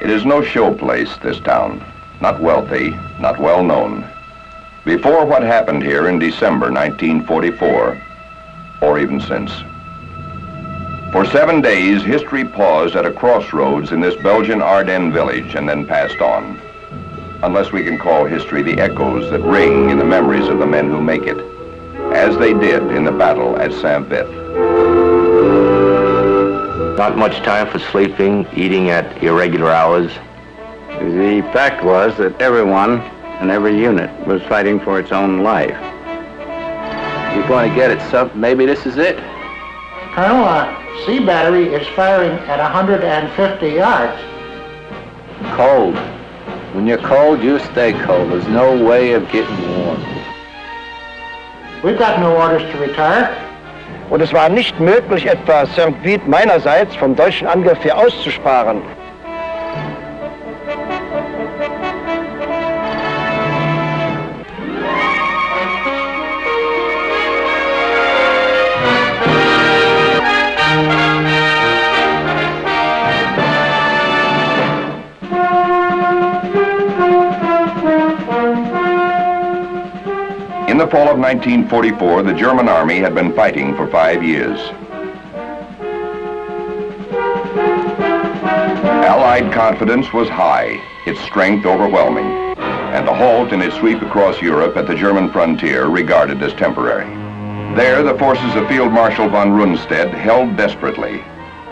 It is no show place, this town. Not wealthy, not well known. Before what happened here in December 1944, or even since. For 7 days, history paused at a crossroads in this Belgian Ardennes village and then passed on. Unless we can call history the echoes that ring in the memories of the men who make it, as they did in the battle at Saint-Vith. Not much time for sleeping, eating at irregular hours. The fact was that everyone and every unit was fighting for its own life. You're going to get it, sub. Maybe this is it. Colonel, C battery is firing at 150 yards. Cold. When you're cold, you stay cold. There's no way of getting warm. We've got no orders to retire. Und es war nicht möglich, etwa Saint-Vith meinerseits vom deutschen Angriff hier auszusparen. In the fall of 1944, the German army had been fighting for 5 years. Allied confidence was high, its strength overwhelming, and a halt in its sweep across Europe at the German frontier regarded as temporary. There, the forces of Field Marshal von Rundstedt held desperately,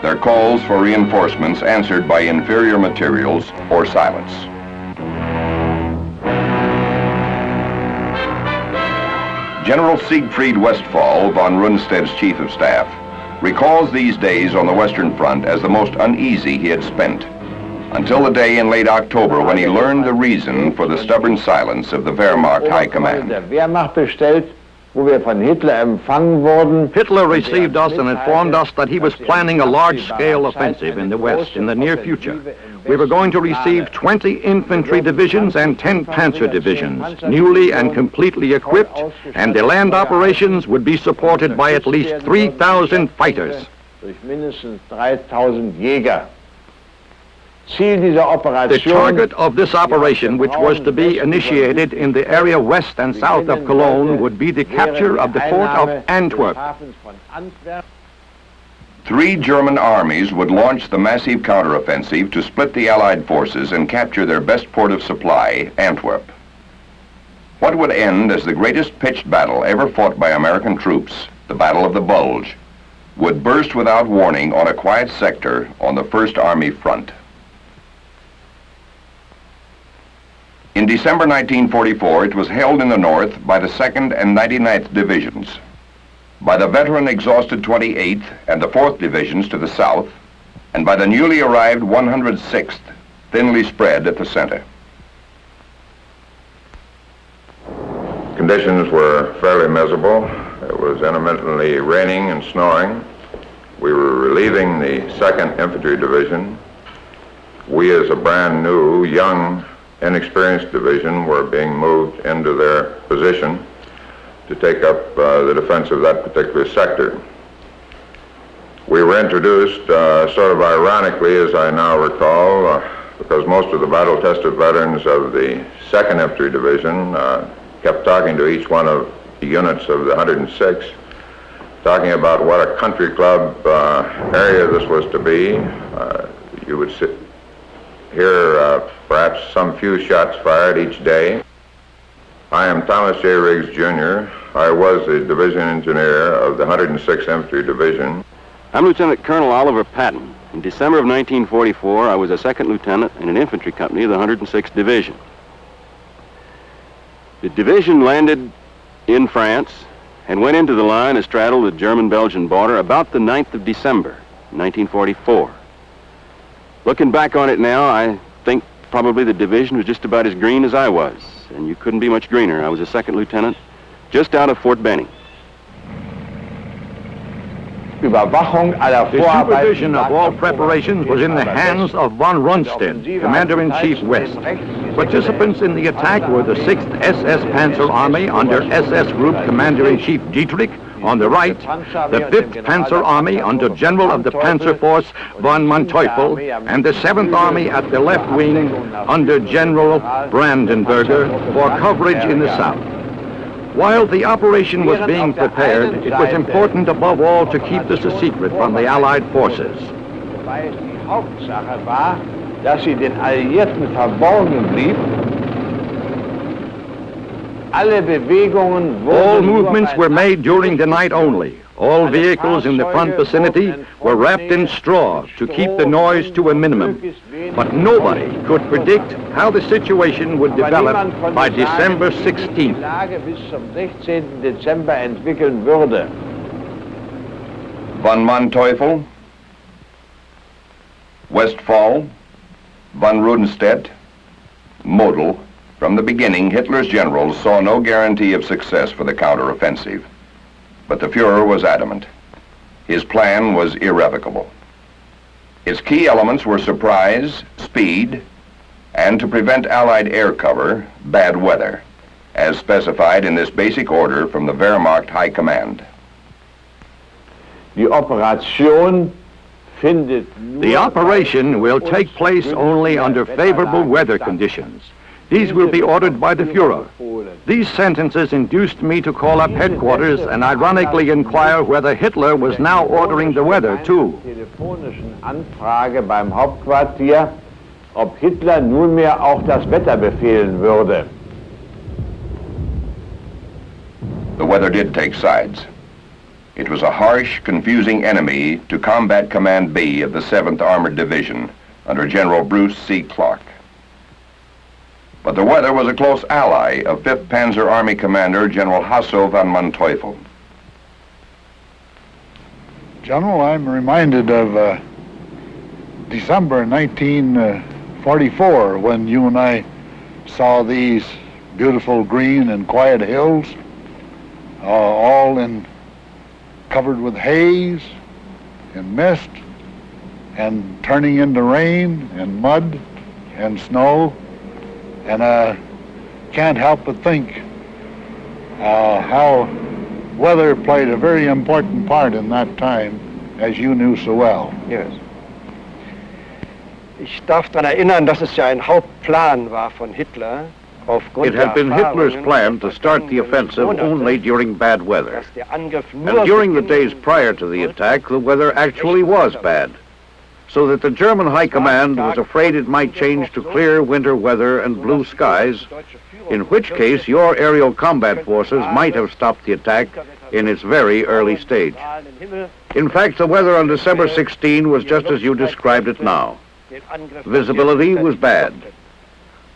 their calls for reinforcements answered by inferior materials or silence. General Siegfried Westphal, von Rundstedt's chief of staff, recalls these days on the Western Front as the most uneasy he had spent, until the day in late October when he learned the reason for the stubborn silence of the Wehrmacht High Command. Hitler received us and informed us that he was planning a large-scale offensive in the West in the near future. We were going to receive 20 infantry divisions and 10 panzer divisions, newly and completely equipped, and the land operations would be supported by at least 3,000 fighters. The target of this operation, which was to be initiated in the area west and south of Cologne, would be the capture of the fort of Antwerp. 3 German armies would launch the massive counteroffensive to split the Allied forces and capture their best port of supply, Antwerp. What would end as the greatest pitched battle ever fought by American troops, the Battle of the Bulge, would burst without warning on a quiet sector on the First Army front. In December 1944, it was held in the north by the 2nd and 99th Divisions, by the veteran exhausted 28th and the 4th Divisions to the south, and by the newly arrived 106th, thinly spread at the center. Conditions were fairly miserable. It was intermittently raining and snowing. We were relieving the 2nd Infantry Division. We, as a brand new, young, inexperienced division, were being moved into their position to take up the defense of that particular sector. We were introduced sort of ironically, as I now recall, because most of the battle-tested veterans of the 2nd Infantry Division kept talking to each one of the units of the 106th, talking about what a country club area this was to be. You would hear perhaps some few shots fired each day. I am Thomas J. Riggs, Jr. I was the division engineer of the 106th Infantry Division. I'm Lieutenant Colonel Oliver Patton. In December of 1944, I was a second lieutenant in an infantry company of the 106th Division. The division landed in France and went into the line that straddled the German-Belgian border about the 9th of December, 1944. Looking back on it now, I think probably the division was just about as green as I was, and you couldn't be much greener. I was a second lieutenant just out of Fort Benning. The supervision of all preparations was in the hands of von Rundstedt, Commander-in-Chief West. Participants in the attack were the 6th SS Panzer Army under SS Group Commander-in-Chief Dietrich, On the right, the 5th Panzer Army under General of the Panzer Force von Manteuffel and the 7th Army at the left wing under General Brandenberger for coverage in the south. While the operation was being prepared, it was important above all to keep this a secret from the Allied forces. Wobei es die Hauptsache war, dass sie den Alliierten verborgen blieb. Alle Bewegungen All wurden movements were made during the night only. All vehicles in the front vicinity were wrapped in straw to keep the noise to a minimum. But nobody could predict how the situation would develop by December 16th. Die Lage bis zum 16. Dezember entwickeln würde. Von Manteuffel, Westphal, von Rudenstedt, Model. From the beginning, Hitler's generals saw no guarantee of success for the counteroffensive. But the Fuhrer was adamant. His plan was irrevocable. Its key elements were surprise, speed, and to prevent Allied air cover, bad weather, as specified in this basic order from the Wehrmacht High Command. Die Operation findet The operation will take place only under favorable weather conditions. These will be ordered by the Fuhrer. These sentences induced me to call up headquarters and ironically inquire whether Hitler was now ordering the weather too. telefonischen Anfrage beim Hauptquartier, ob Hitler nunmehr auch das Wetter befehlen würde. The weather did take sides. It was a harsh, confusing enemy to Combat Command B of the 7th Armored Division under General Bruce C. Clark. But the weather was a close ally of 5th Panzer Army Commander General Hasso von Manteuffel. General, I'm reminded of December 1944 when you and I saw these beautiful green and quiet hills, all covered with haze and mist and turning into rain and mud and snow. And I can't help but think how weather played a very important part in that time, as you knew so well. Yes. Ich darf daran erinnern, dass es ja ein Hauptplan war von Hitler. It had been Hitler's plan to start the offensive only during bad weather. And during the days prior to the attack, the weather actually was bad, so that the German High Command was afraid it might change to clear winter weather and blue skies, in which case your aerial combat forces might have stopped the attack in its very early stage. In fact, the weather on December 16 was just as you described it now. Visibility was bad.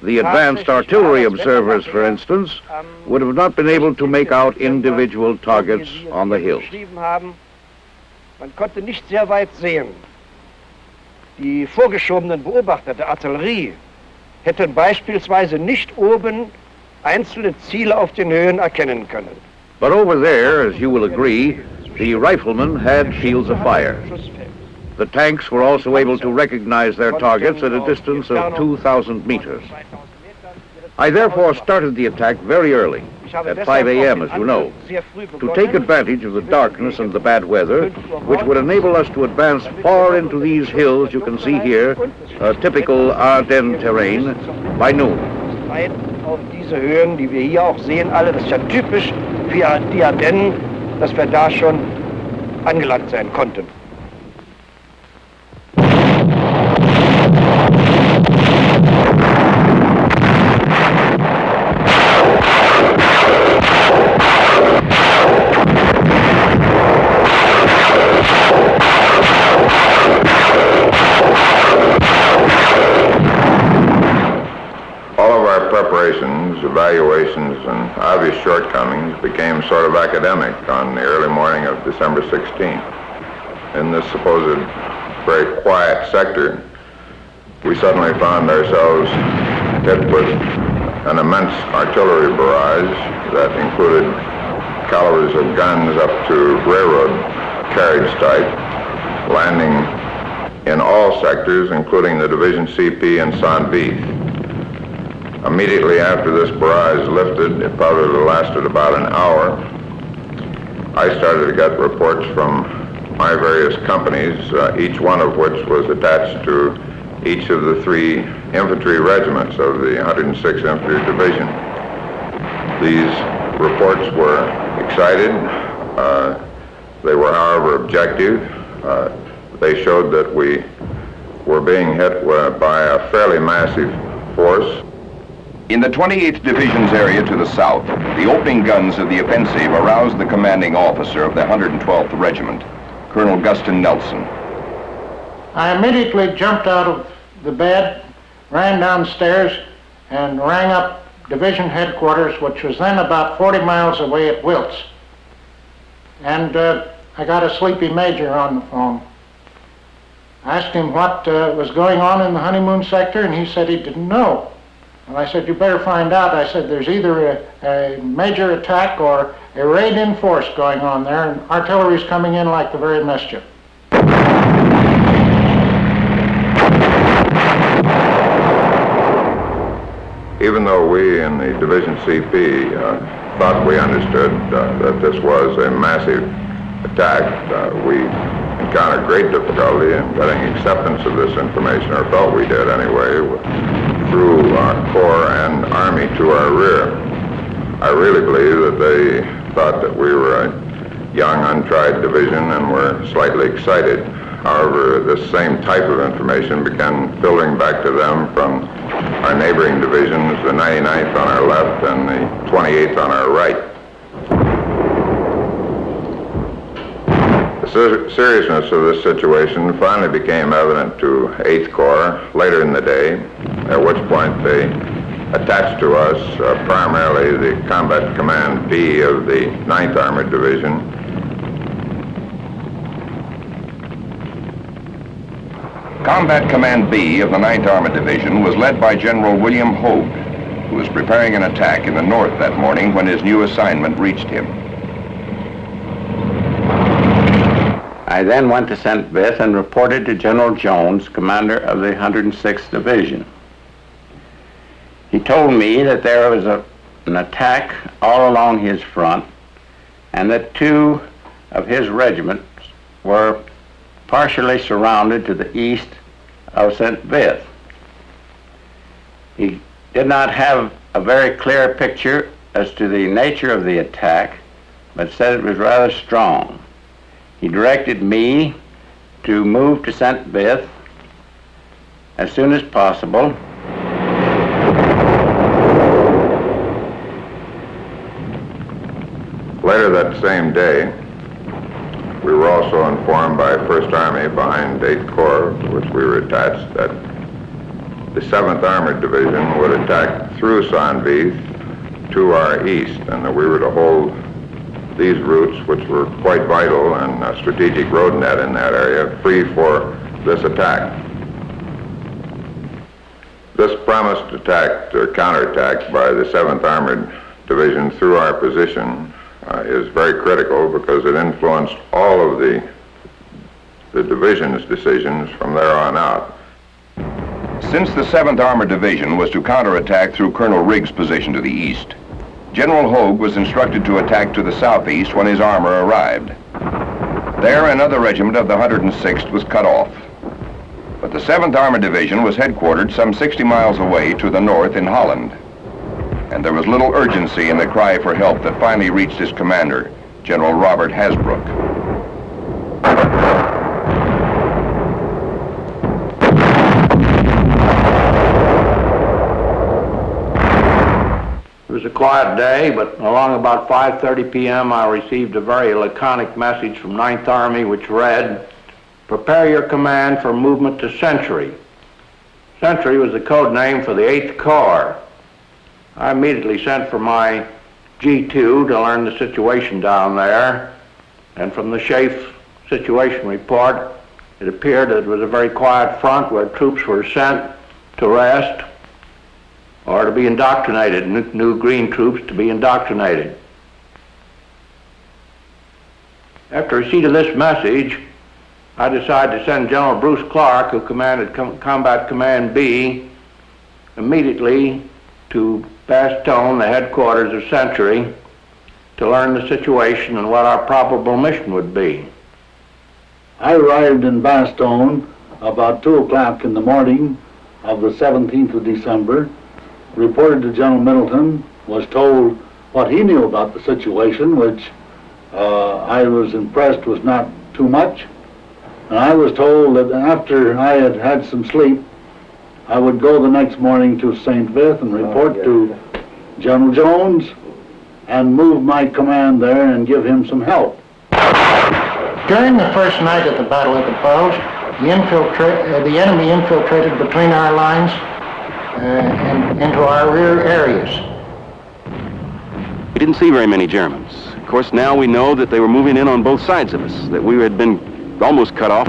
The advanced artillery observers, for instance, would have not been able to make out individual targets on the hills. Man konnte nicht sehr weit sehen. Die vorgeschobenen Beobachter der Artillerie hätten beispielsweise nicht oben einzelne Ziele auf den Höhen erkennen können. But over there, as you will agree, the riflemen had shields of fire. The tanks were also able to recognize their targets at a distance of 2,000 meters. I therefore started the attack very early, at 5 a.m., as you know, to take advantage of the darkness and the bad weather, which would enable us to advance far into these hills you can see here, typical Ardennes terrain, by noon. Auf diese Höhen, die wir hier auch sehen, alle, das ist ja typisch für die Ardennen, dass wir da schon angelangt sein konnten. Preparations, evaluations, and obvious shortcomings became sort of academic on the early morning of December 16th. In this supposed very quiet sector, we suddenly found ourselves hit with an immense artillery barrage that included calibers of guns up to railroad carriage type, landing in all sectors, including the Division CP and Saint-Vith. Immediately after this barrage lifted, it probably lasted about an hour, I started to get reports from my various companies, each one of which was attached to each of the 3 infantry regiments of the 106th Infantry Division. These reports were excited. They were, however, objective. They showed that we were being hit by a fairly massive force. In the 28th Division's area to the south, the opening guns of the offensive aroused the commanding officer of the 112th Regiment, Colonel Guston Nelson. I immediately jumped out of the bed, ran downstairs, and rang up division headquarters, which was then about 40 miles away at Wiltz. And I got a sleepy major on the phone. I asked him what was going on in the honeymoon sector, and he said he didn't know. And I said, you better find out. I said, there's either a major attack or a raid in force going on there, and artillery's coming in like the very mischief. Even though we in the Division CP thought we understood that this was a massive attack, we encountered great difficulty in getting acceptance of this information, or felt we did anyway, through our Corps and Army to our rear. I really believe that they thought that we were a young, untried division and were slightly excited. However, this same type of information began filtering back to them from our neighboring divisions, the 99th on our left and the 28th on our right. The seriousness of this situation finally became evident to 8th Corps later in the day, at which point they attached to us primarily the Combat Command B of the 9th Armored Division. Combat Command B of the 9th Armored Division was led by General William Hogue, who was preparing an attack in the north that morning when his new assignment reached him. I then went to St. Vith and reported to General Jones, commander of the 106th Division. He told me that there was an attack all along his front and that 2 of his regiments were partially surrounded to the east of St. Vith. He did not have a very clear picture as to the nature of the attack, but said it was rather strong. He directed me to move to St. Vith as soon as possible. Later that same day, we were also informed by 1st Army behind 8th Corps, to which we were attached, that the 7th Armored Division would attack through St. Vith to our east, and that we were to hold these routes, which were quite vital and a strategic road net in that area, free for this attack. This promised attack, or counterattack, by the 7th Armored Division through our position is very critical because it influenced all of the division's decisions from there on out. Since the 7th Armored Division was to counterattack through Colonel Riggs' position to the east, General Hogue was instructed to attack to the southeast when his armor arrived. There, another regiment of the 106th was cut off. But the 7th Armored Division was headquartered some 60 miles away to the north in Holland. And there was little urgency in the cry for help that finally reached his commander, General Robert Hasbrook. It was a quiet day, but along about 5:30 p.m. I received a very laconic message from 9th Army which read, "Prepare your command for movement to Century." Century was the code name for the 8th Corps. I immediately sent for my G2 to learn the situation down there, and from the Schaeff situation report, it appeared that it was a very quiet front where troops were sent to rest or to be indoctrinated, new green troops to be indoctrinated. After receipt of this message, I decided to send General Bruce Clark, who commanded Combat Command B, immediately to Bastogne, the headquarters of Century, to learn the situation and what our probable mission would be. I arrived in Bastogne about 2 o'clock in the morning of the 17th of December, reported to General Middleton, was told what he knew about the situation, which I was impressed was not too much. And I was told that after I had had some sleep, I would go the next morning to St. Vith and report to General Jones and move my command there and give him some help. During the first night of the Battle of the Bulge, the enemy infiltrated between our lines and into our rear areas. We didn't see very many Germans. Of course, now we know that they were moving in on both sides of us, that we had been almost cut off.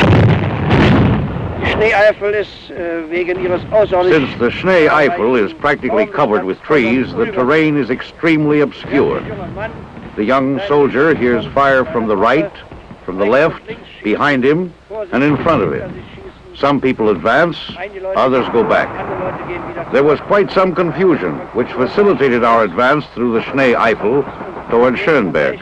Since the Schnee Eifel is practically covered with trees, the terrain is extremely obscure. The young soldier hears fire from the right, from the left, behind him, and in front of him. Some people advance, others go back. There was quite some confusion, which facilitated our advance through the Schnee Eifel toward Schönberg.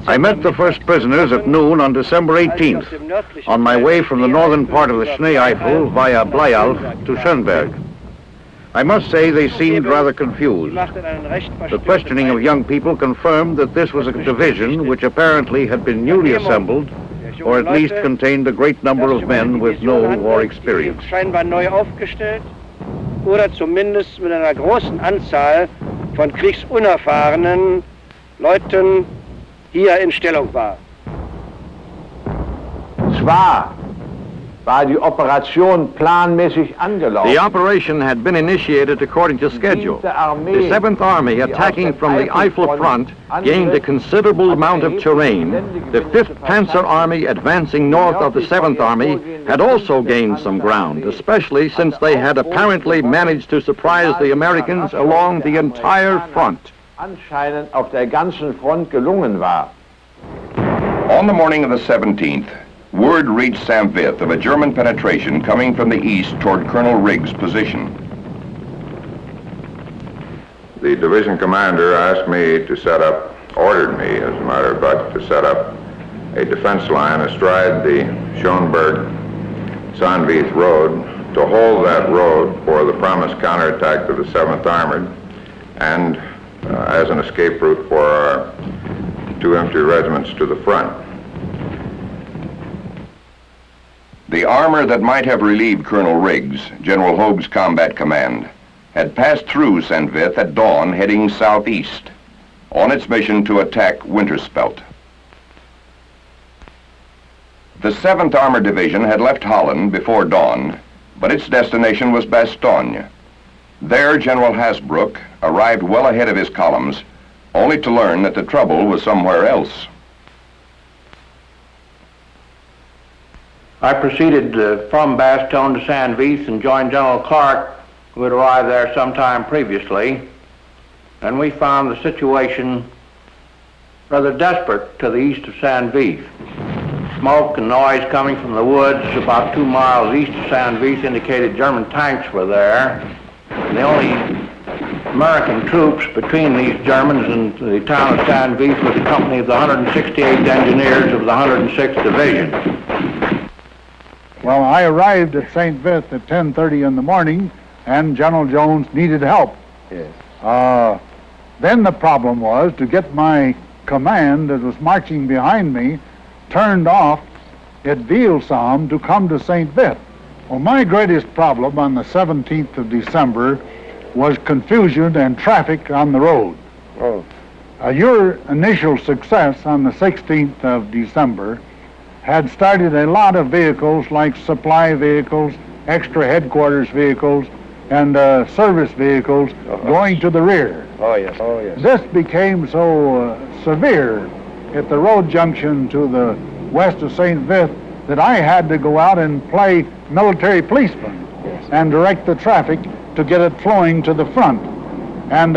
I met the first prisoners at noon on December 18th, on my way from the northern part of the Schnee Eifel via Bleialf to Schönberg. I must say they seemed rather confused. The questioning of young people confirmed that this was a division which apparently had been newly assembled, or at least contained a great number of men with no war experience. Oder zumindest mit einer großen Anzahl von kriegsunerfahrenen Leuten hier in Stellung war. Zwar war die Operation planmäßig angelaufen. The operation had been initiated according to schedule. The 7th Army, attacking from the Eifel front, gained a considerable amount of terrain. The 5th Panzer Army, advancing north of the 7th Army, had also gained some ground, especially since they had apparently managed to surprise the Americans along the entire front. Anscheinend auf der ganzen Front gelungen war. On the morning of the 17th, word reached St. Vith of a German penetration coming from the east toward Colonel Riggs' position. The division commander asked me to ordered me, as a matter of fact, to set up a defense line astride the Schoenberg-Sandvith road to hold that road for the promised counterattack of the 7th Armored and as an escape route for our 2 infantry regiments to the front. The armor that might have relieved Colonel Riggs, General Hogue's combat command, had passed through St. Vith at dawn heading southeast on its mission to attack Winterspelt. The 7th Armored Division had left Holland before dawn, but its destination was Bastogne. There, General Hasbrouck arrived well ahead of his columns, only to learn that the trouble was somewhere else. I proceeded from Bastogne to St. Vith and joined General Clark, who had arrived there sometime previously, and we found the situation rather desperate to the east of St. Vith. Smoke and noise coming from the woods about 2 miles east of St. Vith indicated German tanks were there. And the only American troops between these Germans and the town of St. Vith was a company of the 168th Engineers of the 106th Division. Well, I arrived at St. Vith at 10:30 in the morning, and General Jones needed help. Yes. Then the problem was to get my command that was marching behind me turned off at Wielsam to come to St. Vith. Well, my greatest problem on the 17th of December was confusion and traffic on the road. Oh. Your initial success on the 16th of December had started a lot of vehicles like supply vehicles, extra headquarters vehicles, and service vehicles going to the rear. Oh, yes. Oh, yes. This became so severe at the road junction to the west of St. Vith that I had to go out and play military policeman and direct the traffic to get it flowing to the front. And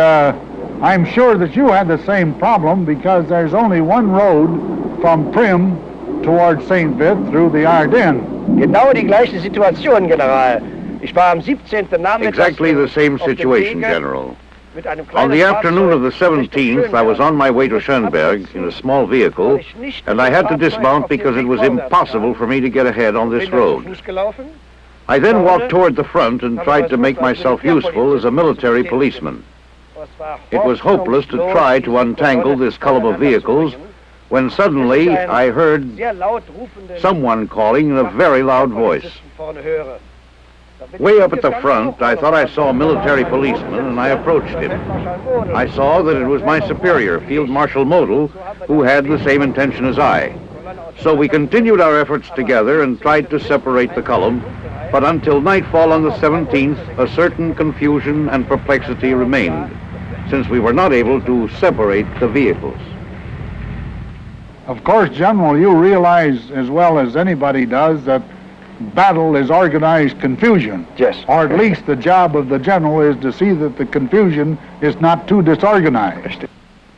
I'm sure that you had the same problem because there's only one road from Prim toward St. Vith through the Ardennes. Genau die gleiche Situation, General. Ich war am 17. Nachmittags Exactly the same auf dem situation, Wege General. mit einem On the kleinen afternoon of the Fahrzeug 17th, I was on my way to Schönberg in a small vehicle, and I had to dismount because it was impossible for me to get ahead on this road. I then walked toward the front and tried to make myself useful as a military policeman. It was hopeless to try to untangle this column of vehicles when suddenly I heard someone calling in a very loud voice. Way up at the front, I thought I saw a military policeman, and I approached him. I saw that it was my superior, Field Marshal Model, who had the same intention as I. So we continued our efforts together and tried to separate the column, but until nightfall on the 17th, a certain confusion and perplexity remained, since we were not able to separate the vehicles. Of course, General, you realize as well as anybody does that battle is organized confusion. Yes. Or at least the job of the general is to see that the confusion is not too disorganized.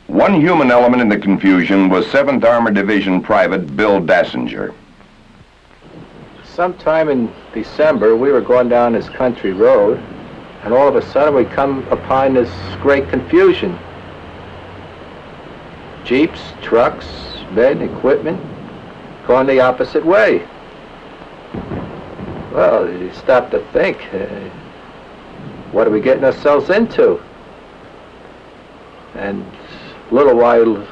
One human element in the confusion was 7th Armored Division Private Bill Dassinger. Sometime in December, we were going down this country road, and all of a sudden we come upon this great confusion. Jeeps, trucks, men, equipment, going the opposite way. Well, you stop to think, what are we getting ourselves into? And a little while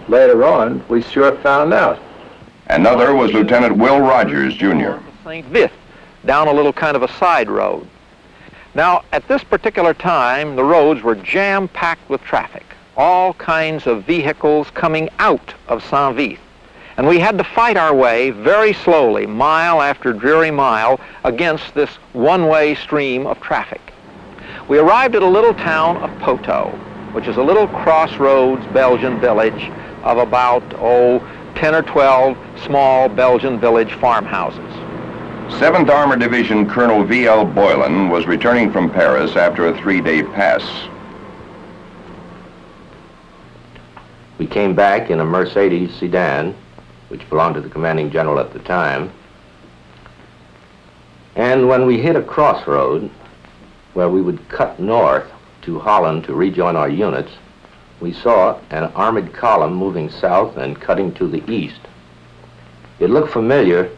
later on, we sure found out. Another was Lieutenant Will Rogers, Jr. St. Vith, down a little kind of a side road. Now, at this particular time, the roads were jam-packed with traffic, all kinds of vehicles coming out of St. Vith. And we had to fight our way very slowly, mile after dreary mile, against this one-way stream of traffic. We arrived at a little town of Poteau, which is a little crossroads Belgian village of about, 10 or 12 small Belgian village farmhouses. 7th Armored Division Colonel V.L. Boylan was returning from Paris after a 3-day pass. We came back in a Mercedes sedan, which belonged to the commanding general at the time. And when we hit a crossroad where we would cut north to Holland to rejoin our units, we saw an armored column moving south and cutting to the east. It looked familiar,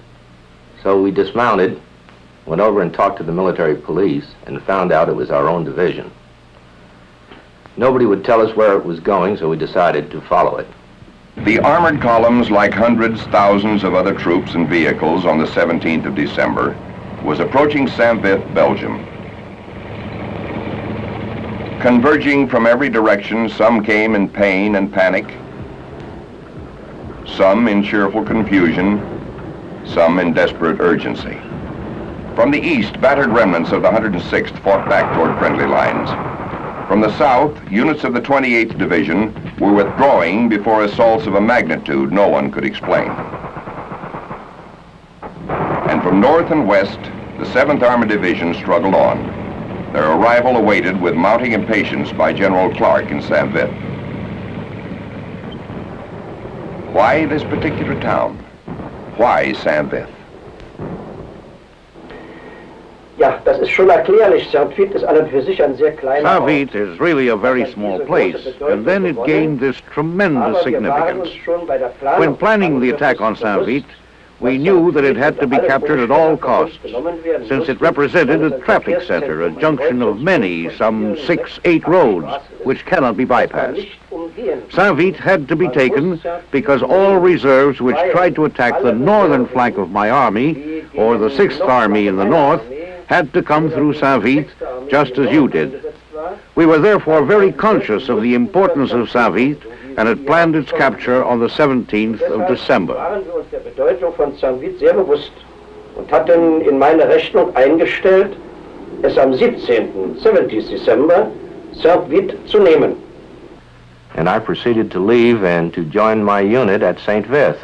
so we dismounted, went over and talked to the military police, and found out it was our own division. Nobody would tell us where it was going, so we decided to follow it. The armored columns, like hundreds, thousands of other troops and vehicles on the 17th of December, was approaching St. Vith, Belgium. Converging from every direction, some came in pain and panic, some in cheerful confusion, some in desperate urgency. From the east, battered remnants of the 106th fought back toward friendly lines. From the south, units of the 28th Division were withdrawing before assaults of a magnitude no one could explain. And from north and west, the 7th Armored Division struggled on. Their arrival awaited with mounting impatience by General Clark in St. Vith. Why this particular town? Why St. Vith? Ja, das ist schon erklärlich. St. Vith ist an und für sich ein sehr kleiner St. Ort. Vith is really a very small place, and then it gained this tremendous significance. When planning the attack on St. Vith, we knew that it had to be captured at all costs, since it represented a traffic center, a junction of many, some 6-8 roads, which cannot be bypassed. St. Vith had to be taken because all reserves which tried to attack the northern flank of my army, or the 6th Army in the north, had to come through St. Vith, just as you did. We were therefore very conscious of the importance of St. Vith and had planned its capture on the 17th of December. Waren wir uns der Bedeutung von St. Vith sehr bewusst und hatten in meine Rechnung eingestellt, es am 17th December, St. Vith zu nehmen. And I proceeded to leave and to join my unit at St. Vith.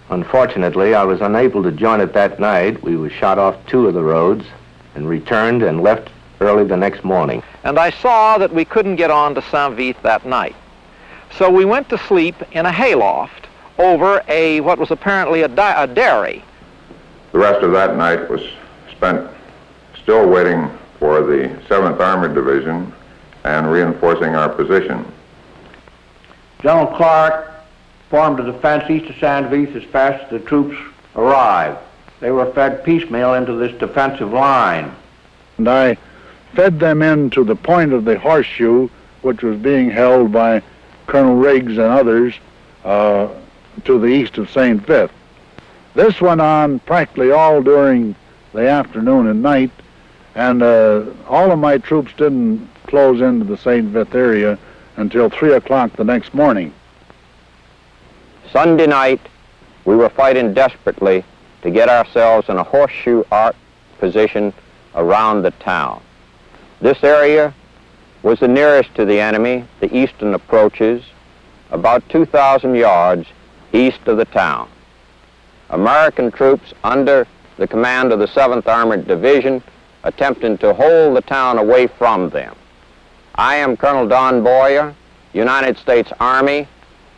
Unfortunately, I was unable to join it that night. We were shot off 2 of the roads and returned and left early the next morning. And I saw that we couldn't get on to St. Vith that night. So we went to sleep in a hayloft over what was apparently a dairy. The rest of that night was spent still waiting for the 7th Armored Division and reinforcing our position. General Clark formed a defense east of San Vith as fast as the troops arrived. They were fed piecemeal into this defensive line. And I fed them into the point of the horseshoe, which was being held by Colonel Riggs and others to the east of St. Vith. This went on practically all during the afternoon and night, and all of my troops didn't close into the St. Vith area until 3 o'clock the next morning. Sunday night, we were fighting desperately to get ourselves in a horseshoe arc position around the town. This area was the nearest to the enemy, the eastern approaches, about 2,000 yards east of the town. American troops under the command of the 7th Armored Division attempting to hold the town away from them. I am Colonel Don Boyer, United States Army,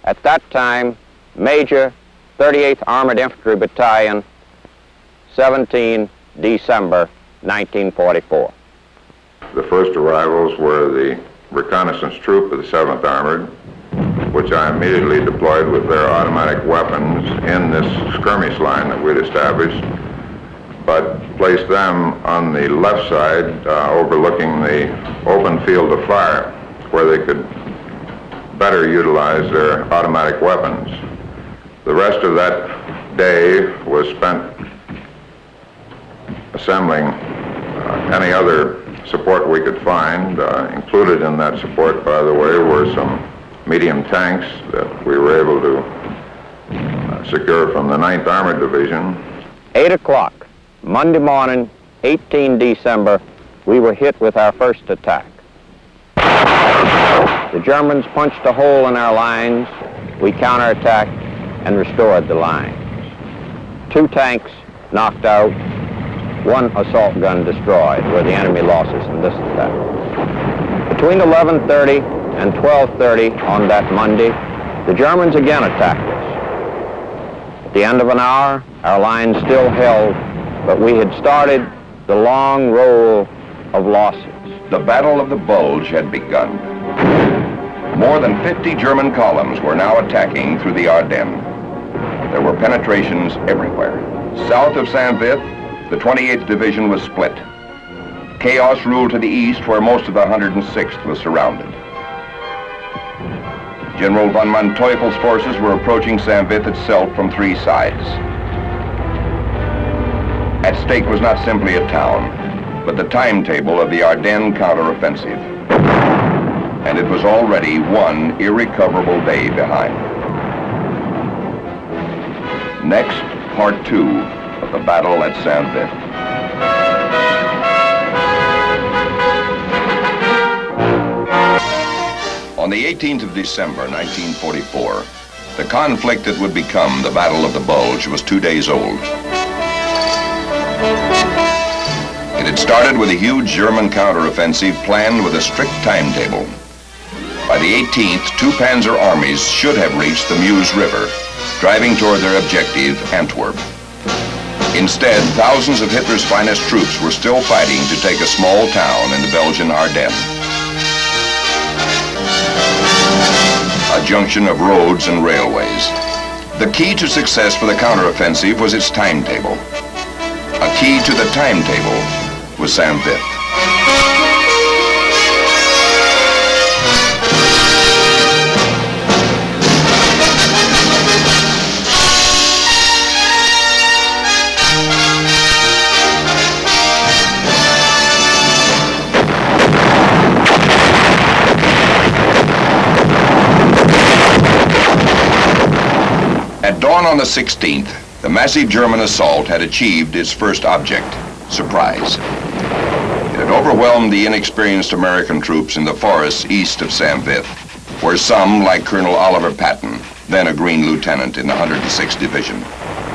at that time Major 38th Armored Infantry Battalion, 17 December 1944. The first arrivals were the reconnaissance troop of the 7th Armored, which I immediately deployed with their automatic weapons in this skirmish line that we'd established, but placed them on the left side, overlooking the open field of fire, where they could better utilize their automatic weapons. The rest of that day was spent assembling any other support we could find. Included in that support, by the way, were some medium tanks that we were able to secure from the 9th Armored Division. 8 o'clock, Monday morning, 18 December, we were hit with our first attack. The Germans punched a hole in our lines. We counterattacked and restored the lines. 2 tanks knocked out, 1 assault gun destroyed, were the enemy losses in this attack. Between 11:30 and 12:30 on that Monday, the Germans again attacked us. At the end of an hour, our lines still held, but we had started the long roll of losses. The Battle of the Bulge had begun. More than 50 German columns were now attacking through the Ardennes. There were penetrations everywhere. South of St. Vith, the 28th Division was split. Chaos ruled to the east, where most of the 106th was surrounded. General von Manteuffel's forces were approaching St. Vith itself from 3 sides. At stake was not simply a town, but the timetable of the Ardennes counteroffensive. And it was already 1 irrecoverable day behind. Next, part 2 of the battle at St. Vith. On the 18th of December, 1944, the conflict that would become the Battle of the Bulge was 2 days old. It had started with a huge German counteroffensive planned with a strict timetable. By the 18th, 2 panzer armies should have reached the Meuse River, driving toward their objective, Antwerp. Instead, thousands of Hitler's finest troops were still fighting to take a small town in the Belgian Ardennes. A junction of roads and railways. The key to success for the counteroffensive was its timetable. A key to the timetable was St. Vith. At dawn on the 16th, the massive German assault had achieved its first object, surprise. It had overwhelmed the inexperienced American troops in the forests east of St. Vith, where some, like Colonel Oliver Patton, then a Green Lieutenant in the 106th Division,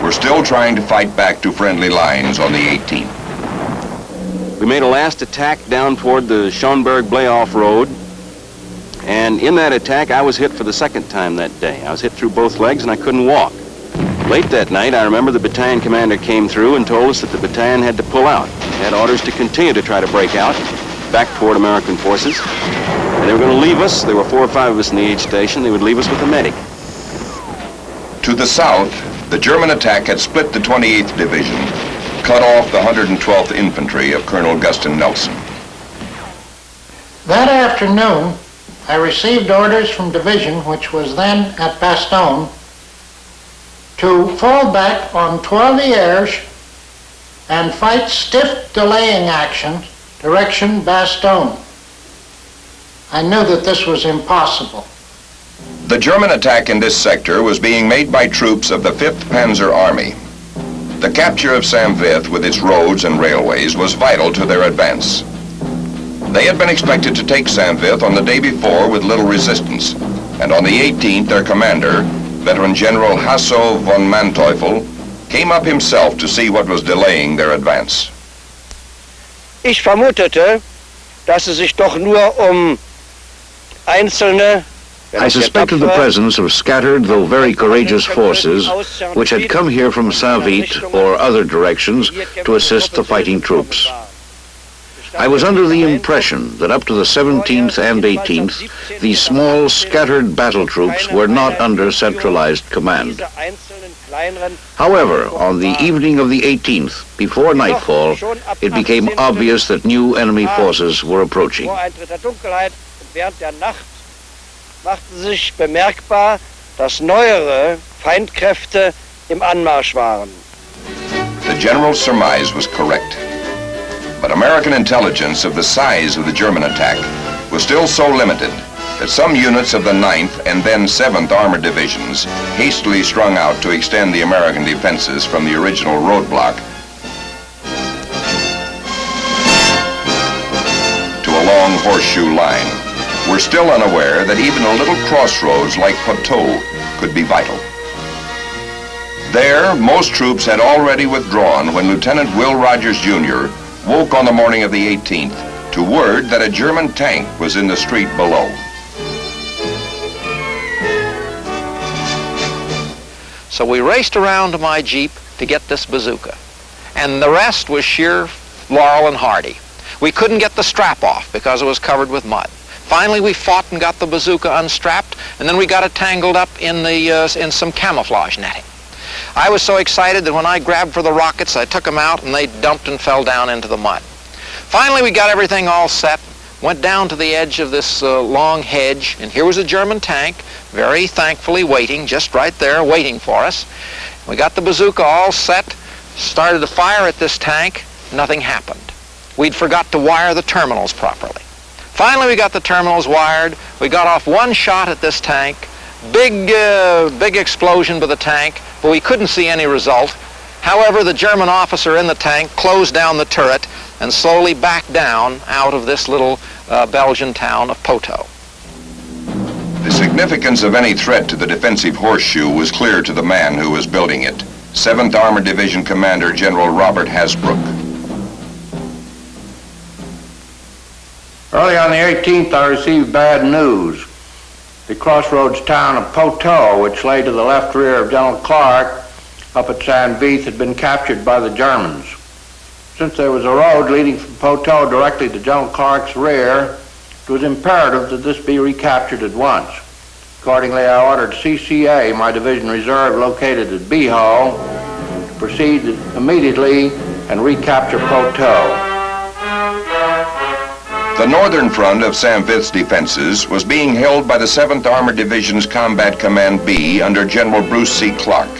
were still trying to fight back to friendly lines on the 18th. We made a last attack down toward the Schonberg-Blayoff Road, And in that attack, I was hit for the second time that day. I was hit through both legs and I couldn't walk. Late that night, I remember the battalion commander came through and told us that the battalion had to pull out. They had orders to continue to try to break out back toward American forces. And they were going to leave us. There were 4 or 5 of us in the aid station. They would leave us with a medic. To the south, the German attack had split the 28th Division, cut off the 112th Infantry of Colonel Guston Nelson. That afternoon, I received orders from division, which was then at Bastogne, to fall back on Trois-Vierges and fight stiff delaying action, direction Bastogne. I knew that this was impossible. The German attack in this sector was being made by troops of the 5th Panzer Army. The capture of Saint-Vith with its roads and railways was vital to their advance. They had been expected to take Saint-Vith on the day before with little resistance, and on the 18th their commander, veteran General Hasso von Manteuffel, came up himself to see what was delaying their advance. Ich vermutete, dass es sich doch nur einzelne. I suspected the presence of scattered, though very courageous forces, which had come here from Saint-Vith or other directions to assist the fighting troops. I was under the impression that up to the 17th and 18th, these small, scattered battle troops were not under centralized command. However, on the evening of the 18th, before nightfall, it became obvious that new enemy forces were approaching. Machte sich bemerkbar, dass neuere Feindkräfte im Anmarsch waren. The general's surmise was correct. But American intelligence of the size of the German attack was still so limited that some units of the 9th and then 7th Armored Divisions hastily strung out to extend the American defenses from the original roadblock to a long horseshoe line. We're still unaware that even a little crossroads like Poteau could be vital. There, most troops had already withdrawn when Lieutenant Will Rogers, Jr. woke on the morning of the 18th to word that a German tank was in the street below. So we raced around to my Jeep to get this bazooka. And the rest was sheer Laurel and Hardy. We couldn't get the strap off because it was covered with mud. Finally, we fought and got the bazooka unstrapped, and then we got it tangled up in in some camouflage netting. I was so excited that when I grabbed for the rockets, I took them out, and they dumped and fell down into the mud. Finally, we got everything all set, went down to the edge of this long hedge, and here was a German tank, very thankfully waiting, just right there, waiting for us. We got the bazooka all set, started to fire at this tank, nothing happened. We'd forgot to wire the terminals properly. Finally, we got the terminals wired. We got off one shot at this tank. Big explosion with the tank, but we couldn't see any result. However, the German officer in the tank closed down the turret and slowly backed down out of this little Belgian town of Poteau. The significance of any threat to the defensive horseshoe was clear to the man who was building it, 7th Armored Division Commander General Robert Hasbrook. Early on the 18th, I received bad news. The crossroads town of Poteau, which lay to the left rear of General Clark, up at Saint-Vith, had been captured by the Germans. Since there was a road leading from Poteau directly to General Clark's rear, it was imperative that this be recaptured at once. Accordingly, I ordered CCA, my division reserve located at Beho, to proceed immediately and recapture Poteau. The northern front of Saint-Vith's defenses was being held by the 7th Armored Division's Combat Command B under General Bruce C. Clark.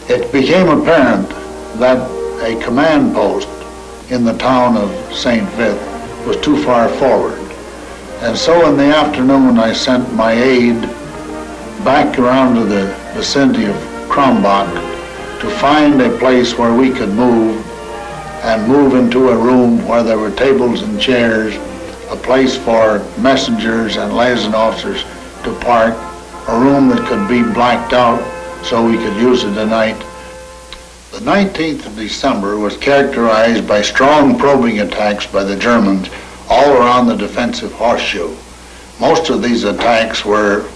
It became apparent that a command post in the town of Saint-Vith was too far forward. And so in the afternoon I sent my aide back around to the vicinity of Krombach to find a place where we could move into a room where there were tables and chairs, a place for messengers and liaison officers to park, a room that could be blacked out so we could use it at night. The 19th of December was characterized by strong probing attacks by the Germans all around the defensive horseshoe. Most of these attacks were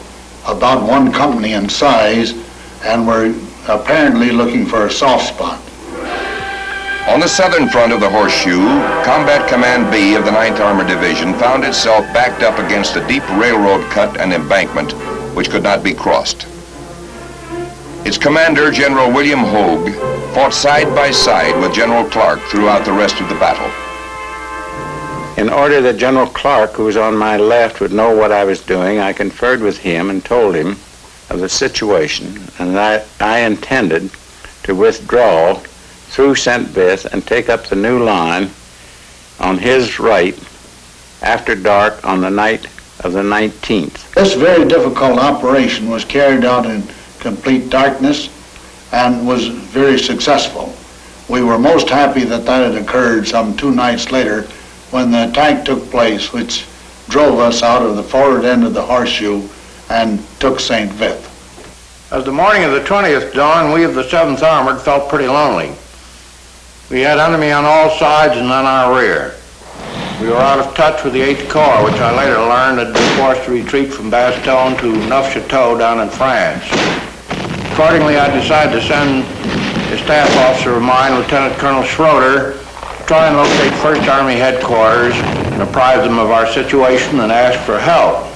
about one company in size and were apparently looking for a soft spot. On the southern front of the horseshoe, Combat Command B of the 9th Armored Division found itself backed up against a deep railroad cut and embankment which could not be crossed. Its commander, General William Hogue, fought side by side with General Clark throughout the rest of the battle. In order that General Clark, who was on my left, would know what I was doing, I conferred with him and told him of the situation and that I intended to withdraw through St. Vith and take up the new line on his right after dark on the night of the 19th. This very difficult operation was carried out in complete darkness and was very successful. We were most happy that that had occurred some 2 nights later when the attack took place, which drove us out of the forward end of the horseshoe and took St. Vith. As the morning of the 20th dawned, we of the 7th Armored felt pretty lonely. We had enemy on all sides and on our rear. We were out of touch with the 8th Corps, which I later learned had been forced to retreat from Bastogne to Neufchâteau down in France. Accordingly, I decided to send a staff officer of mine, Lieutenant Colonel Schroeder, to try and locate 1st Army headquarters and apprise them of our situation and ask for help.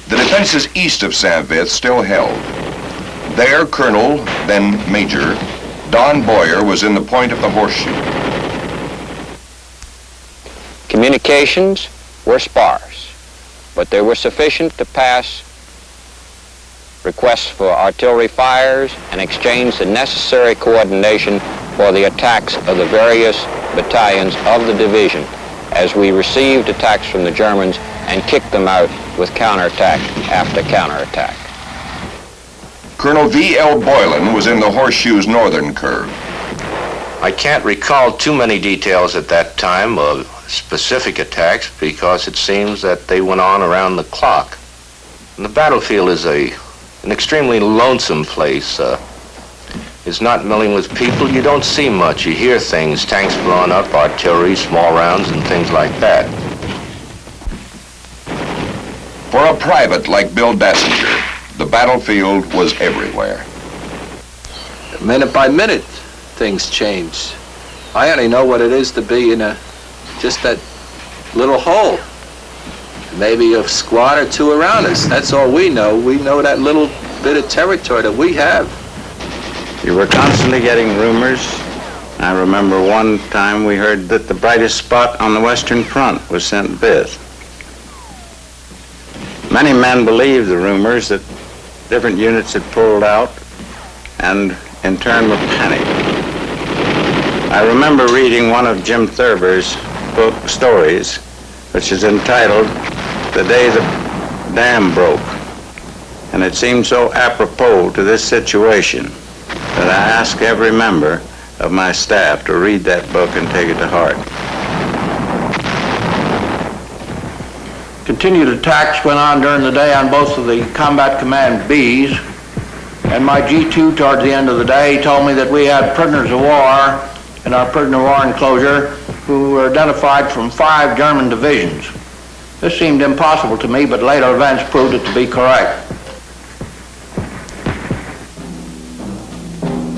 The defenses east of St. Vith still held. There, Colonel, then Major, Don Boyer was in the point of the horseshoe. Communications were sparse, but they were sufficient to pass requests for artillery fires and exchange the necessary coordination for the attacks of the various battalions of the division as we received attacks from the Germans and kicked them out with counterattack after counterattack. Colonel V.L. Boylan was in the horseshoe's northern curve. I can't recall too many details at that time of specific attacks because it seems that they went on around the clock. And the battlefield is an extremely lonesome place. It's not milling with people. You don't see much. You hear things, tanks blowing up, artillery, small rounds, and things like that. For a private like Bill Dassinger, the battlefield was everywhere. Minute by minute, things change. I only know what it is to be in just that little hole. Maybe a squad or two around us. That's all we know. We know that little bit of territory that we have. You were constantly getting rumors. I remember one time we heard that the brightest spot on the Western Front was St. Vith. Many men believed the rumors that different units had pulled out and in turn were panicked. I remember reading one of Jim Thurber's book stories, which is entitled The Day the Dam Broke. And it seemed so apropos to this situation that I ask every member of my staff to read that book and take it to heart. Continued attacks went on during the day on both of the Combat Command Bs, and my G2 towards the end of the day told me that we had prisoners of war in our prisoner of war enclosure who were identified from 5 German divisions. This seemed impossible to me, but later events proved it to be correct.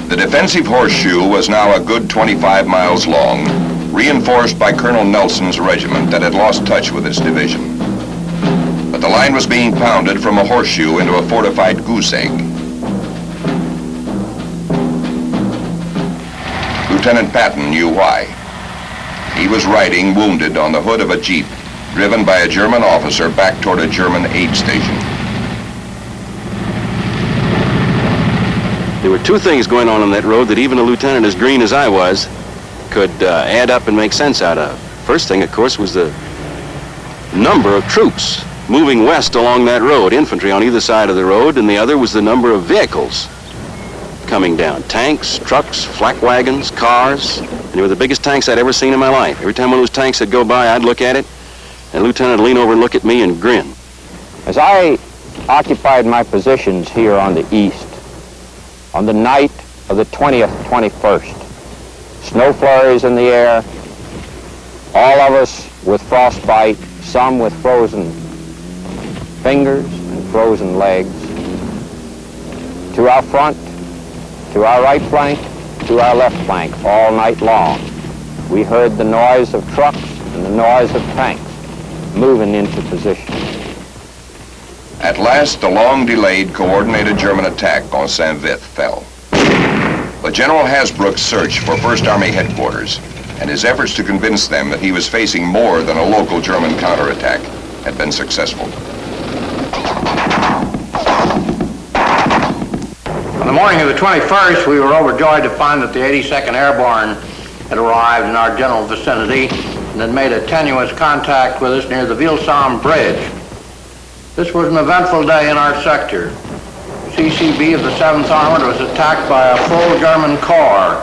The defensive horseshoe was now a good 25 miles long, reinforced by Colonel Nelson's regiment that had lost touch with its division. But the line was being pounded from a horseshoe into a fortified goose egg. Lieutenant Patton knew why. He was riding wounded on the hood of a jeep, driven by a German officer back toward a German aid station. There were 2 things going on that road that even a lieutenant as green as I was could add up and make sense out of. First thing, of course, was the number of troops moving west along that road, infantry on either side of the road, and the other was the number of vehicles coming down. Tanks, trucks, flak wagons, cars, and they were the biggest tanks I'd ever seen in my life. Every time one of those tanks would go by, I'd look at it, and the lieutenant would lean over and look at me and grin. As I occupied my positions here on the east, on the night of the 20th, 21st, snow flurries in the air, all of us with frostbite, some with frozen fingers and frozen legs, to our front, to our right flank, to our left flank all night long. We heard the noise of trucks and the noise of tanks moving into position. At last, the long-delayed coordinated German attack on Saint-Vith fell. But General Hasbrouck's search for First Army headquarters and his efforts to convince them that he was facing more than a local German counterattack had been successful. On the morning of the 21st, we were overjoyed to find that the 82nd Airborne had arrived in our general vicinity and had made a tenuous contact with us near the Vilsam Bridge. This was an eventful day in our sector. CCB of the 7th Armored was attacked by a full German corps.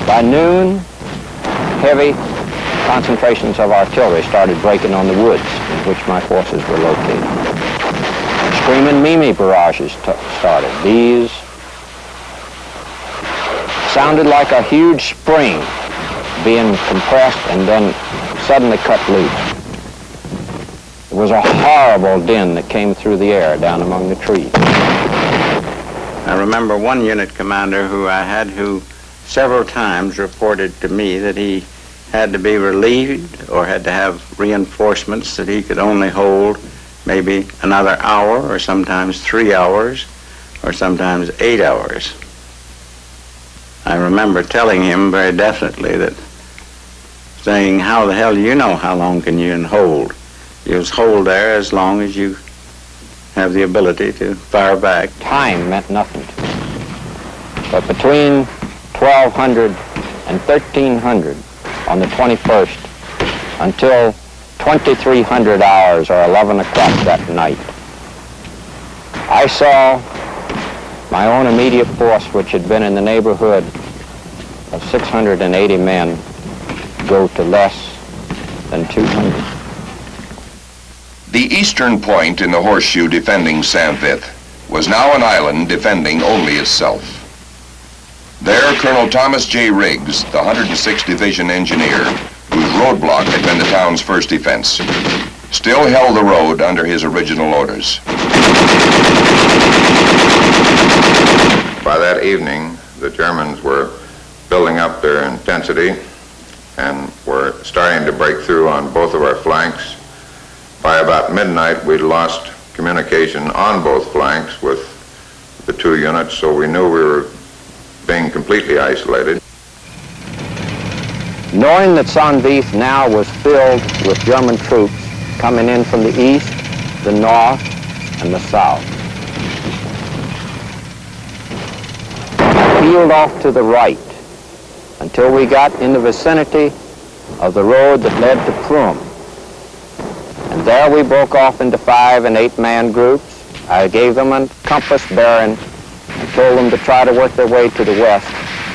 By noon, heavy concentrations of artillery started breaking on the woods in which my forces were located. Screaming Mimi barrages started. These sounded like a huge spring being compressed and then suddenly cut loose. It was a horrible din that came through the air down among the trees. I remember one unit commander who I had who several times reported to me that he had to be relieved or had to have reinforcements that he could only hold maybe another hour or sometimes 3 hours or sometimes 8 hours. I remember telling him very definitely that, saying, how the hell do you know how long can you hold? You just hold there as long as you have the ability to fire back. Time meant nothing to me. But between 1200 and 1300 on the 21st until 2300 hours or 11 o'clock that night, I saw my own immediate force, which had been in the neighborhood of 680 men, go to less than 200. The eastern point in the horseshoe defending Saint-Vith was now an island defending only itself. There, Colonel Thomas J. Riggs, the 106th Division engineer, whose roadblock had been the town's first defense, still held the road under his original orders. By that evening, the Germans were building up their intensity and were starting to break through on both of our flanks. By about midnight, we'd lost communication on both flanks with the two units, so we knew we were being completely isolated. Knowing that Saint-Vith now was filled with German troops coming in from the east, the north, and the south, I peeled off to the right until we got in the vicinity of the road that led to Prüm. And there we broke off into 5- and 8-man groups. I gave them a compass bearing and told them to try to work their way to the west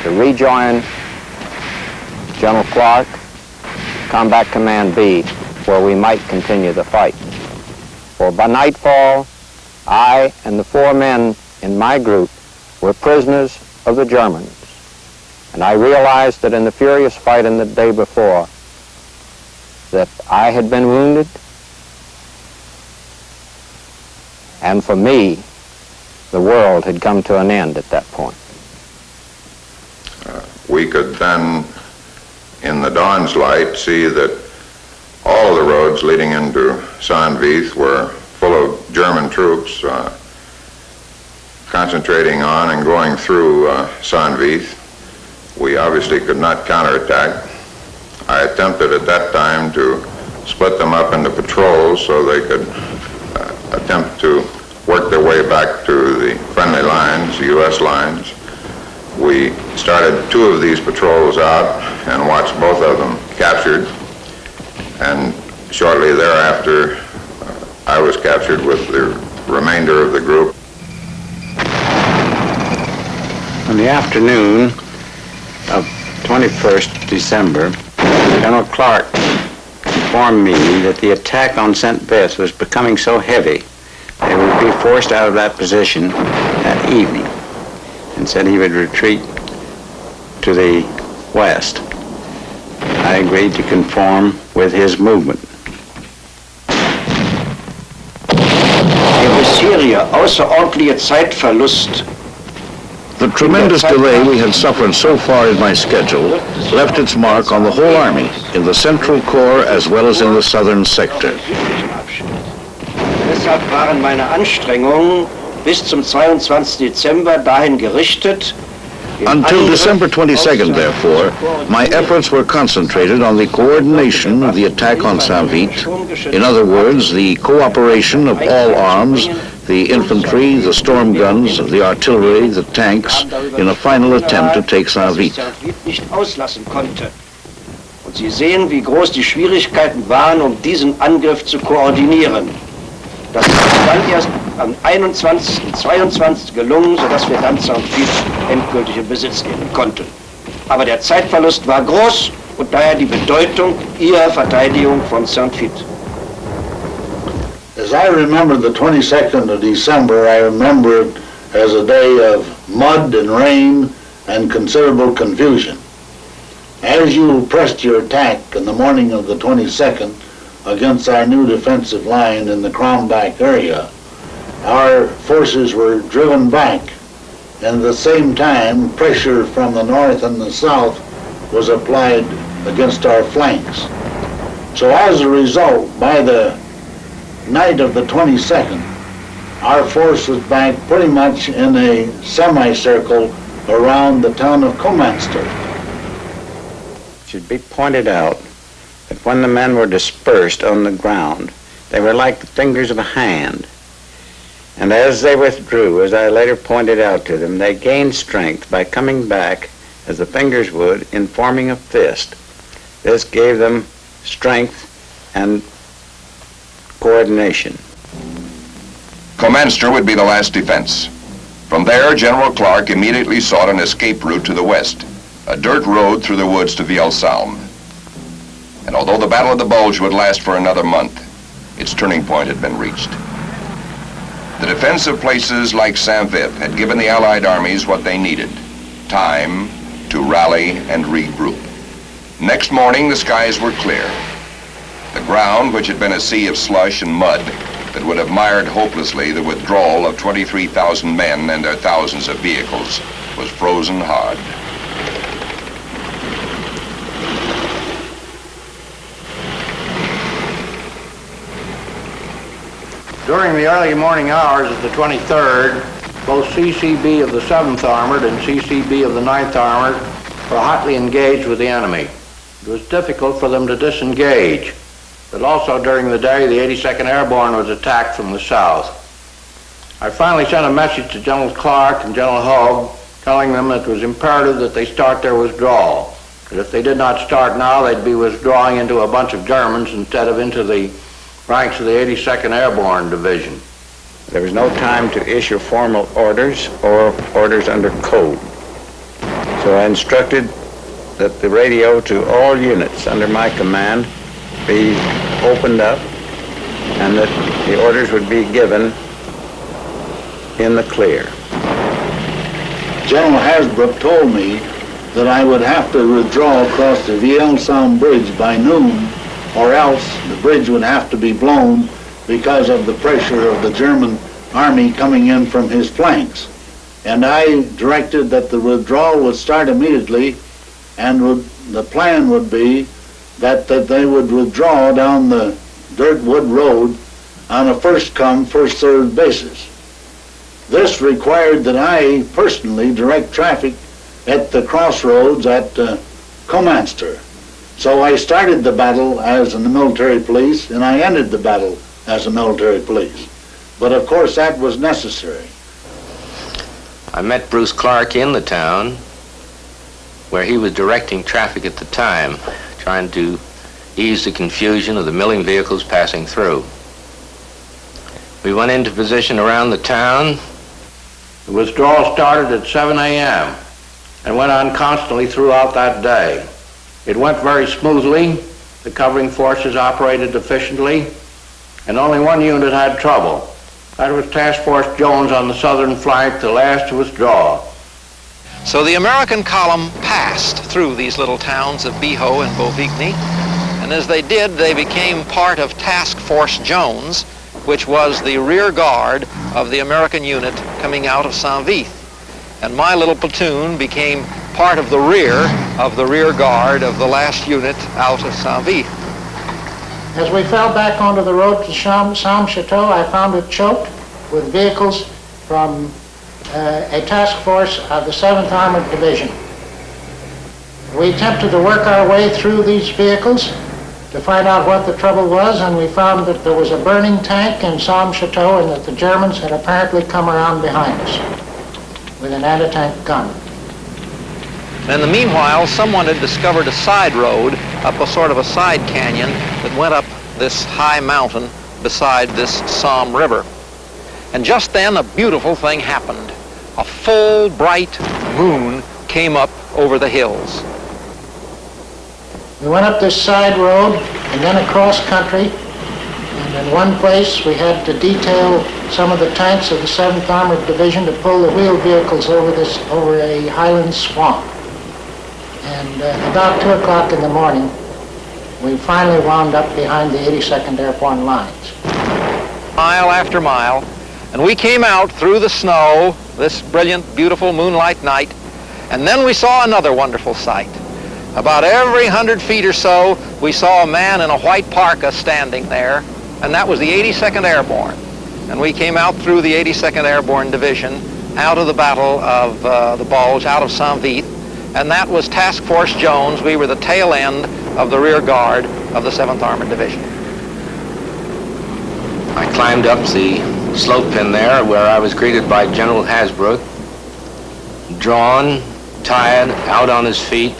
to rejoin General Clark, Combat Command B, where we might continue the fight. For by nightfall, I and the 4 men in my group were prisoners of the Germans. And I realized that in the furious fighting the day before, that I had been wounded, and for me, the world had come to an end at that point. We could then, in the dawn's light, see that all the roads leading into Saint-Vith were full of German troops concentrating on and going through Saint-Vith. We obviously could not counterattack. I attempted at that time to split them up into patrols so they could attempt to work their way back to the friendly lines, the U.S. lines. We started 2 of these patrols out and watched both of them captured. And shortly thereafter, I was captured with the remainder of the group. In the afternoon of 21st December, General Clark informed me that the attack on Saint-Vith was becoming so heavy they would be forced out of that position that evening, and said he would retreat to the west. I I agreed to conform with his movement. Der bisherige außerordentliche Zeitverlust. The tremendous delay we had suffered so far in my schedule left its mark on the whole Army, in the Central Corps as well as in the southern sector. Deshalb waren meine Anstrengungen bis zum 22. Dezember dahin gerichtet, Until December 22nd, therefore, my efforts were concentrated on the coordination of the attack on Saint-Vite. In other words, the cooperation of all arms, the infantry, the storm guns, the artillery, the tanks, in a final attempt to take Saint-Vite. nicht auslassen konnte. Und Sie sehen, wie groß die Schwierigkeiten waren, um diesen Angriff zu koordinieren. Das ist dann erst am 21. und 22. gelungen, sodass wir dann Saint-Vite endgültig in Besitz nehmen konnten. Aber der Zeitverlust war groß und daher die Bedeutung Ihrer Verteidigung von Saint-Vite. As I remember the 22nd of December, I remember it as a day of mud and rain and considerable confusion. As you pressed your attack in the morning of the 22nd against our new defensive line in the Krombach area, our forces were driven back, and at the same time pressure from the north and the south was applied against our flanks. So as a result, by the night of the 22nd, our force was back pretty much in a semicircle around the town of Komanster. It should be pointed out that when the men were dispersed on the ground, they were like the fingers of a hand. And as they withdrew, as I later pointed out to them, they gained strength by coming back, as the fingers would, in forming a fist. This gave them strength and coordination. Komanster would be the last defense. From there, General Clark immediately sought an escape route to the west, a dirt road through the woods to Vielsalm. And although the Battle of the Bulge would last for another month, its turning point had been reached. The defense of places like Saint-Vite had given the Allied armies what they needed, time to rally and regroup. Next morning, the skies were clear. The ground, which had been a sea of slush and mud that would have mired hopelessly the withdrawal of 23,000 men and their thousands of vehicles, was frozen hard. During the early morning hours of the 23rd, both CCB of the 7th Armored and CCB of the 9th Armored were hotly engaged with the enemy. It was difficult for them to disengage, but also during the day, the 82nd Airborne was attacked from the south. I finally sent a message to General Clark and General Hogue telling them it was imperative that they start their withdrawal. That if they did not start now, they'd be withdrawing into a bunch of Germans instead of into the ranks of the 82nd Airborne Division. There was no time to issue formal orders or orders under code. So I instructed that the radio to all units under my command be opened up and that the orders would be given in the clear. General Hasbrook told me that I would have to withdraw across the Vielsalm Bridge by noon, or else the bridge would have to be blown because of the pressure of the German army coming in from his flanks. And I directed that the withdrawal would start immediately, and the plan would be that they would withdraw down the dirt wood road on a first-come, first-served basis. This required that I personally direct traffic at the crossroads at Komanster. So I started the battle as a military police, and I ended the battle as a military police. But of course that was necessary. I met Bruce Clark in the town, where he was directing traffic at the time, trying to ease the confusion of the milling vehicles passing through. We went into position around the town. The withdrawal started at 7 a.m. and went on constantly throughout that day. It went very smoothly. The covering forces operated efficiently, and only one unit had trouble. That was Task Force Jones on the southern flank, the last to withdraw. So the American column passed through these little towns of Biho and Bovigny, and as they did, they became part of Task Force Jones, which was the rear guard of the American unit coming out of Saint-Vith. And my little platoon became part of the rear guard of the last unit out of Saint-Vith. As we fell back onto the road to Saint-Chateau, I found it choked with vehicles from a task force of the 7th Armored Division. We attempted to work our way through these vehicles to find out what the trouble was, and we found that there was a burning tank in Saint-Chateau and that the Germans had apparently come around behind us with an anti-tank gun. In the meanwhile, someone had discovered a side road up a sort of a side canyon that went up this high mountain beside this Somme River. And just then a beautiful thing happened. A full, bright moon came up over the hills. We went up this side road and then across country, and in one place we had to detail some of the tanks of the 7th Armored Division to pull the wheeled vehicles over a highland swamp. And about 2 o'clock in the morning, we finally wound up behind the 82nd Airborne lines. Mile after mile, and we came out through the snow, this brilliant, beautiful moonlight night, and then we saw another wonderful sight. About every 100 feet or so, we saw a man in a white parka standing there, and that was the 82nd Airborne. And we came out through the 82nd Airborne Division, out of the Battle of the Bulge, out of Saint-Vith, and that was Task Force Jones. We were the tail end of the rear guard of the 7th Armored Division. I climbed up the slope pin there where I was greeted by General Hasbrouck, drawn, tired, out on his feet,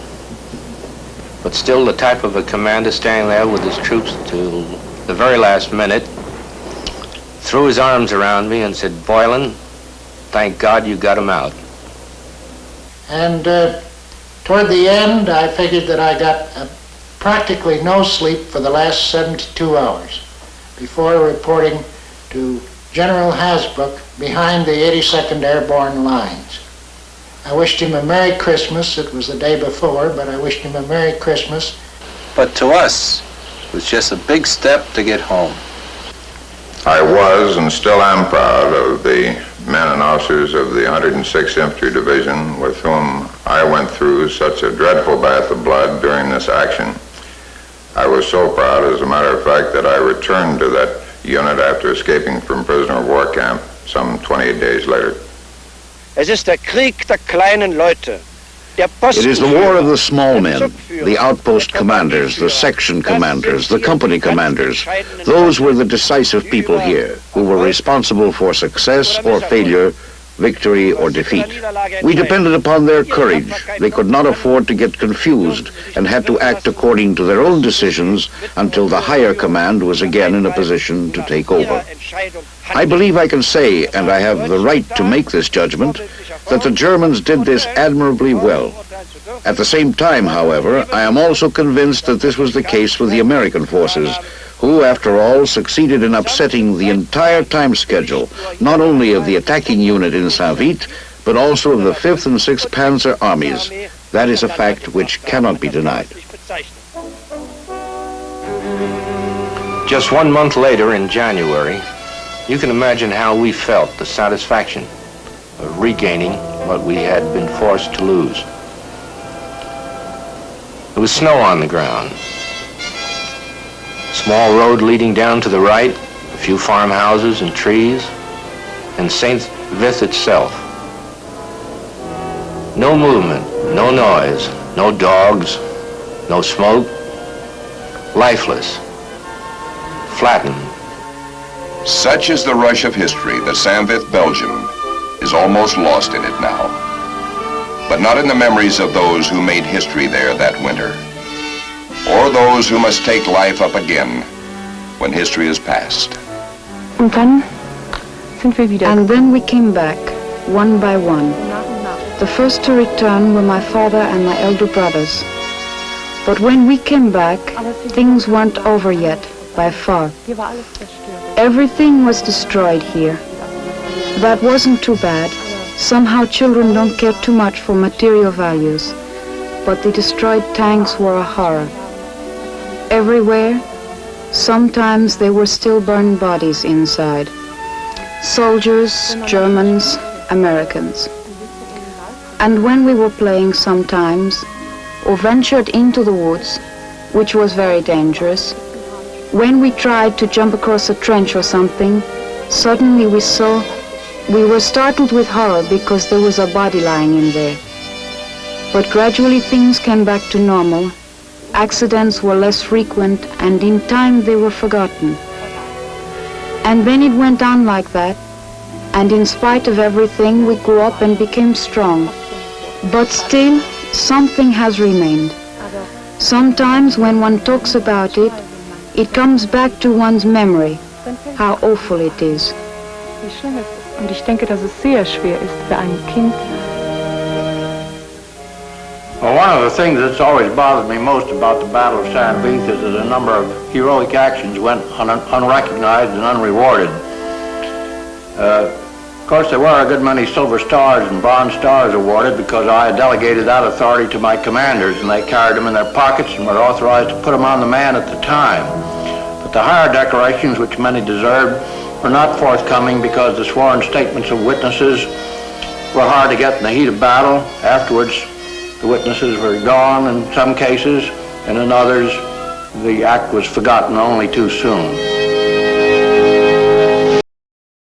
but still the type of a commander standing there with his troops to the very last minute, threw his arms around me and said, "Boylan, thank God you got him out." And toward the end, I figured that I got practically no sleep for the last 72 hours before reporting to General Hasbrouck behind the 82nd Airborne lines. I wished him a Merry Christmas. It was the day before, but I wished him a Merry Christmas. But to us, it was just a big step to get home. I was and still am proud of the men and officers of the 106th Infantry Division with whom I went through such a dreadful bath of blood during this action. I was so proud, as a matter of fact, that I returned to that unit after escaping from prisoner of war camp some 28 days later. Es ist der Krieg der kleinen Leute. It is the war of the small men, the outpost commanders, the section commanders, the company commanders. Those were the decisive people here, who were responsible for success or failure, victory or defeat. We depended upon their courage. They could not afford to get confused and had to act according to their own decisions until the higher command was again in a position to take over. I believe I can say, and I have the right to make this judgment, that the Germans did this admirably well. At the same time, however, I am also convinced that this was the case with the American forces, who, after all, succeeded in upsetting the entire time schedule, not only of the attacking unit in Saint-Vith, but also of the 5th and 6th Panzer armies. That is a fact which cannot be denied. Just 1 month later, in January, you can imagine how we felt, the satisfaction of regaining what we had been forced to lose. There was snow on the ground. Small road leading down to the right, a few farmhouses and trees, and Saint-Vith itself. No movement, no noise, no dogs, no smoke, lifeless, flattened. Such is the rush of history that Saint-Vith, Belgium, is almost lost in it now. But not in the memories of those who made history there that winter, or those who must take life up again when history is past. And then we came back, one by one. The first to return were my father and my elder brothers. But when we came back, things weren't over yet, by far. Everything was destroyed here. That wasn't too bad. Somehow children don't care too much for material values, but the destroyed tanks were a horror. Everywhere, sometimes there were still burned bodies inside. Soldiers, Germans, Americans. And when we were playing sometimes, or ventured into the woods, which was very dangerous, when we tried to jump across a trench or something, suddenly we were startled with horror because there was a body lying in there. But gradually things came back to normal. Accidents were less frequent, and in time they were forgotten. And then it went on like that, and in spite of everything, we grew up and became strong. But still, something has remained. Sometimes when one talks about it, it comes back to one's memory, how awful it is. Wie schlimm es ist. Und ich denke, dass es sehr schwer ist für ein Kind. Well, one of the things that's always bothered me most about the Battle of San Luis is that a number of heroic actions went unrecognized and unrewarded. Of course, there were a good many Silver Stars and Bronze Stars awarded because I had delegated that authority to my commanders, and they carried them in their pockets and were authorized to put them on the man at the time. But the higher decorations, which many deserved, were not forthcoming because the sworn statements of witnesses were hard to get in the heat of battle. Afterwards, the witnesses were gone in some cases, and in others, the act was forgotten only too soon.